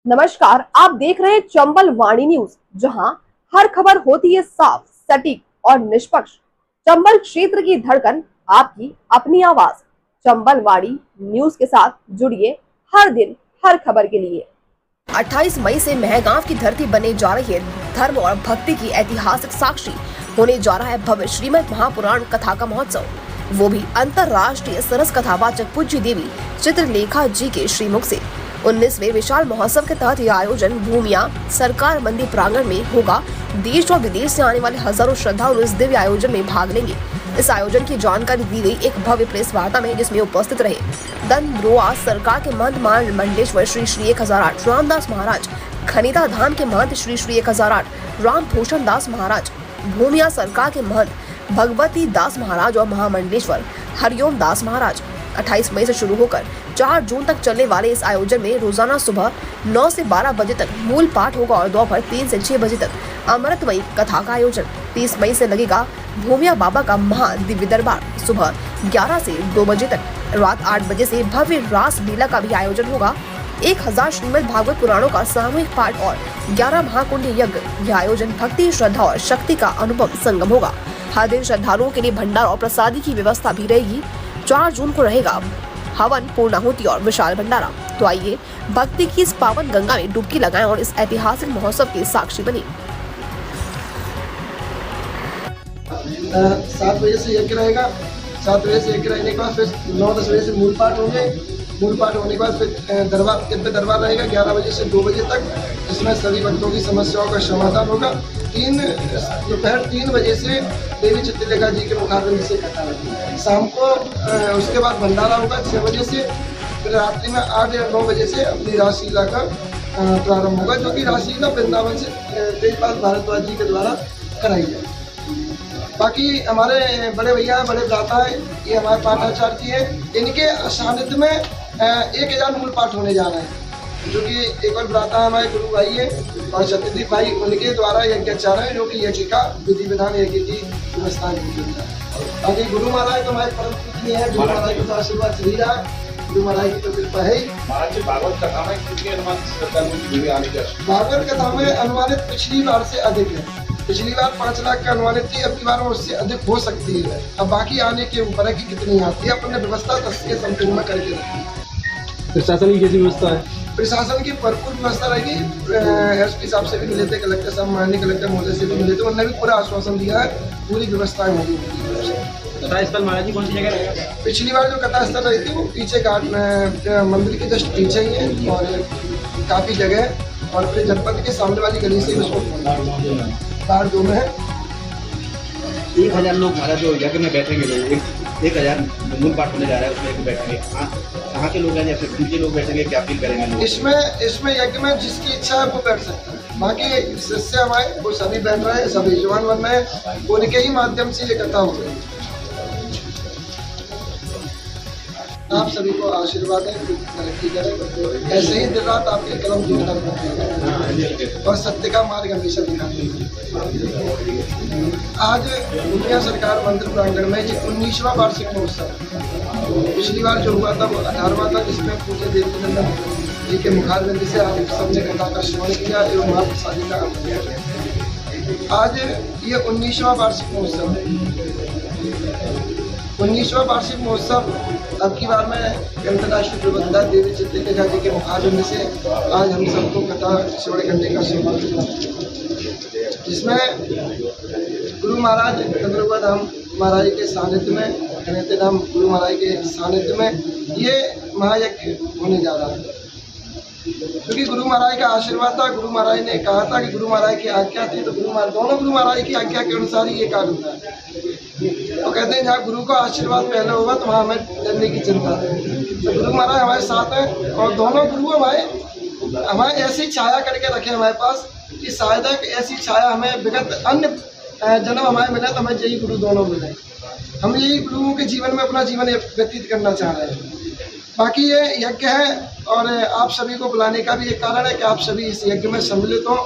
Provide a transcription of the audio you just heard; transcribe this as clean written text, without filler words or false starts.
नमस्कार, आप देख रहे हैं चंबल वाणी न्यूज, जहां हर खबर होती है साफ, सटीक और निष्पक्ष। चंबल क्षेत्र की धड़कन, आपकी अपनी आवाज। चंबल वाणी न्यूज के साथ जुड़िए हर दिन हर खबर के लिए। 28 मई से महगांव की धरती बनने जा रही है। धर्म और भक्ति की ऐतिहासिक साक्षी होने जा रहा है भव्य श्रीमद महापुराण कथा का महोत्सव, वो भी अंतर्राष्ट्रीय सरस कथावाचक पूज्य देवी चित्रलेखा जी के श्रीमुख से। 19वें विशाल महोत्सव के तहत यह आयोजन भूमिया सरकार मंदिर प्रांगण में होगा। देश और विदेश से आने वाले हजारों श्रद्धालु इस दिव्य आयोजन में भाग लेंगे। इस आयोजन की जानकारी दी गई एक भव्य प्रेस वार्ता में, जिसमें उपस्थित रहे दंद्रोआ सरकार के महंत महामंडलेश्वर श्री श्री 1008 रामदास महाराज, खनीता धाम के महंत श्री श्री 1008 राम भूषण दास महाराज, भूमिया सरकार के महंत भगवती दास महाराज और महामंडलेश्वर हरिओम दास महाराज। 28 मई से शुरू होकर 4 जून तक चलने वाले इस आयोजन में रोजाना सुबह 9 से 12 बजे तक मूल पाठ होगा और दोपहर 3 से 6 बजे तक अमृतमयी कथा का आयोजन। 30 मई से लगेगा भूमिया बाबा का महा दिव्य दरबार। सुबह 11 से 2 बजे तक, रात 8 बजे से भव्य रास लीला का भी आयोजन होगा। 1000 श्रीमद् भागवत पुराणों का सामूहिक पाठ और 11 महाकुंड यज्ञ। यह आयोजन भक्ति, श्रद्धा और शक्ति का अनुभव संगम होगा। हर दिन श्रद्धालुओं के लिए भंडार और प्रसादी की व्यवस्था भी रहेगी। 4 जून को रहेगा हवन, पूर्णाहुति और विशाल भंडारा। तो आइए भक्ति की इस पावन गंगा में डुबकी लगाएं और इस ऐतिहासिक महोत्सव के साक्षी बने। 7 बजे से यज्ञ रहेगा। 7 बजे से यज्ञ रहने के बाद फिर 9-10 बजे से मूल पाठ होंगे। मूल पाठ होने के बाद फिर दरबार रहेगा 11 बजे से 2 बजे तक, जिसमें सभी भक्तों की समस्याओं का समाधान होगा। दोपहर 3 बजे से देवी चित्रलेखा जी के मुखारबिंद से कथा होगी। शाम को उसके बाद भंडारा होगा 6 बजे से। फिर रात्रि में 8 या 9 बजे से अपनी रासलीला का प्रारंभ होगा, जो कि रासलीला वृंदावन से तेजपाल भारद्वाज जी के द्वारा कराई जाएगी। बाकी हमारे बड़े भैया, बड़े भ्राता है, ये हमारे पाठाचार्य जी हैं। इनके सानिध्य में 1000 मूल पाठ होने जा रहे हैं, जो कि एक और भ्राता हमारे गुरु भाई है और सत्यदीप भाई, उनके द्वारा यज्ञाचार्य है, जो कि यज्ञ का विधि विधान यज्ञ की व्यवस्था की है। बाकी गुरु महाराज तो हमारे परम पूजनीय है। गुरु महाराज का तो आशीर्वाद चल रहा है, गुरु महाराज की तो कृपा है। भागवत कथा में कितनी भागवत कथा में अनुमानित पिछली बार से अधिक है। पिछली बार 5 लाख का अनुमानित थी, अब की बार उससे अधिक हो सकती है। अब बाकी आने के ऊपर है कि कितनी आती है। अपने व्यवस्था 10 के संपूर्ण में करके रखी। प्रशासन की कैसी व्यवस्था है? प्रशासन की भरपूर व्यवस्था रहेगी। एसपी साहब से भी मिले थे, कलेक्टर साहब, माननीय कलेक्टर महोदय से भी मिले थे, उन्होंने भी पूरा आश्वासन दिया है, पूरी व्यवस्थाएं होगी। कथा स्थल महाराज जी कौन सी जगह रहेगा? पिछली बार जो कथा स्थल रही थी वो पीछे घाट में मंदिर के जस्ट पीछे ही है और काफी जगह है, और फिर जनपद के सामने वाली गली से उसको बाहर 2 में है। 1000 लोग महाराज जो यज्ञ में बैठेंगे, लोग 1000 मूल पाठ होने जा रहा है, उसमें बैठेंगे। कहाँ के लोग हैं या फिर कितने लोग बैठेंगे, क्या फील करेंगे लोग? इसमें यज्ञ में जिसकी इच्छा है वो बैठ सकता है। बाकी शिष्य हमारे वो सभी बैठ रहे हैं, सभी जवान बन रहे हैं, उनके ही माध्यम से ये कथा हो रही है। आप सभी को आशीर्वाद है, तरक्की करें, ऐसे ही दिन रात आपके कलम कीर्तन करते हैं और सत्य का मार्ग हमेशा दिखाते हैं। आज भूमिया सरकार मंदिर प्रांगण में ये 19वां वार्षिक महोत्सव। पिछली बार जो हुआ था वो 18वां था, जिसमें पूज्य देवनंदन जी के मुखारबिंद से आप सबने कथा का श्रवण किया एवं महाप्रसादी का आनंद लिया। आज ये 19वां वार्षिक महोत्सव है। 19वां वार्षिक महोत्सव अब की बार में अंतर्राष्ट्रीय प्रबंधक देवी चित्रलेखा जी के मुखारबिंद से आज हम सबको कथा श्रवण करने का सौभाग्य मिला, जिसमें गुरु महाराज दंद्रोआ धाम महाराज के सानिध्य में, खनीता धाम गुरु महाराज के सानिध्य में ये महायज्ञ होने जा रहा है। क्योंकि गुरु महाराज का आशीर्वाद था। गुरु महाराज ने कहा था कि गुरु महाराज की आज्ञा थी, तो दोनों गुरु महाराज की आज्ञा के अनुसार ही ये कार्य होता है। तो कहते हैं जहाँ गुरु का आशीर्वाद पहले होगा तो वहाँ हमें डरने की चिंता है। तो गुरु महाराज हमारे साथ हैं और दोनों गुरु हमारे ऐसी छाया करके रखे हमारे पास कि शायद ऐसी छाया हमें विगत अन्य जन्म हमारे मिले तो हमें यही गुरु दोनों मिले। हम यही गुरुओं के जीवन में अपना जीवन व्यतीत करना चाह रहे हैं। बाकी ये यज्ञ है और आप सभी को बुलाने का भी एक कारण है कि आप सभी इस यज्ञ में सम्मिलित हों